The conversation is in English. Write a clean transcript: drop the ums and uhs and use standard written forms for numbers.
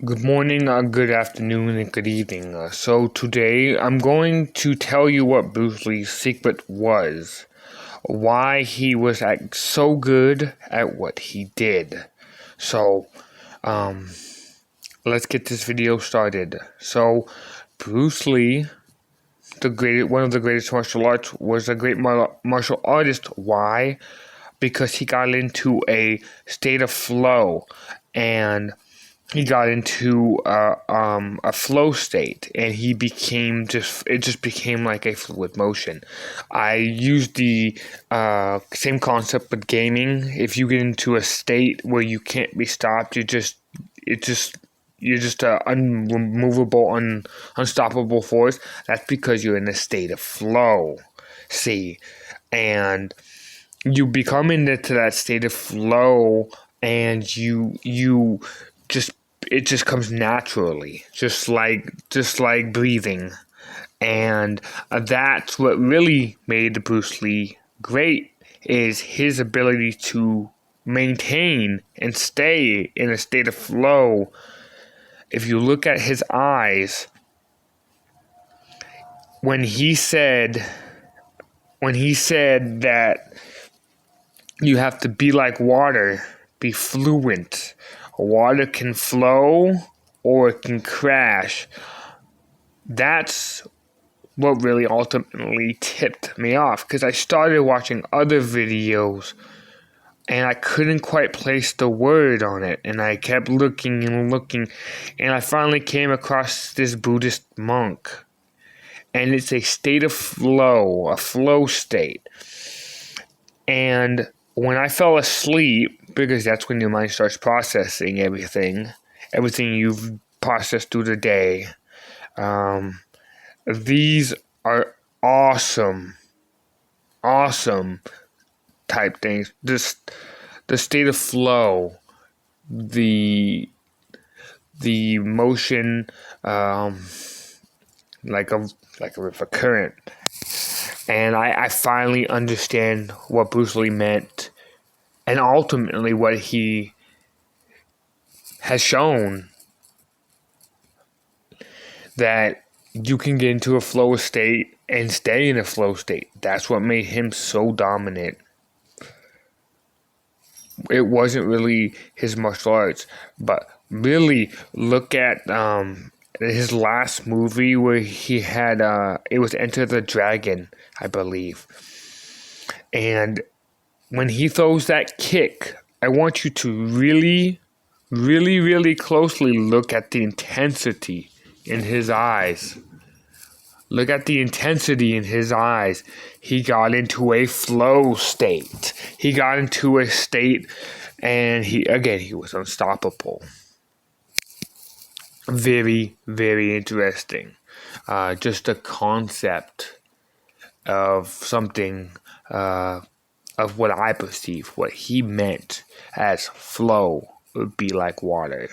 Good morning, good afternoon, and good evening. So today I'm going to tell you what Bruce Lee's secret was, why he was so good at what he did. So, let's get this video started. So, Bruce Lee, one of the greatest martial arts, was a great martial artist. Why? Because he got into a state of flow, and he got into a flow state, and it just became like a fluid motion. I used the same concept with gaming. If you get into a state where you can't be stopped, you're just unmovable, unstoppable force. That's because you're in a state of flow. See, and you become into that state of flow, and it just comes naturally, just like breathing. And that's what really made Bruce Lee great, is his ability to maintain and stay in a state of flow. If you look at his eyes, when he said that you have to be like water, be fluent. Water can flow or it can crash. That's what really ultimately tipped me off, because I started watching other videos and I couldn't quite place the word on it, and I kept looking and looking, and I finally came across this Buddhist monk, and it's a state of flow, a flow state. And when I fell asleep, because that's when your mind starts processing everything you've processed through the day, these are awesome type things. The state of flow, the motion, like a river current. And I finally understand what Bruce Lee meant, and ultimately what he has shown, that you can get into a flow state and stay in a flow state. That's what made him so dominant. It wasn't really his martial arts, but really look at his last movie where he had it was Enter the Dragon, I believe. And when he throws that kick, I want you to really, really, really closely look at the intensity in his eyes. Look at the intensity in his eyes. He got into a flow state. He got into a state, and he was unstoppable. Very, very interesting. Just a concept of something, of what I perceive, what he meant as flow would be like water.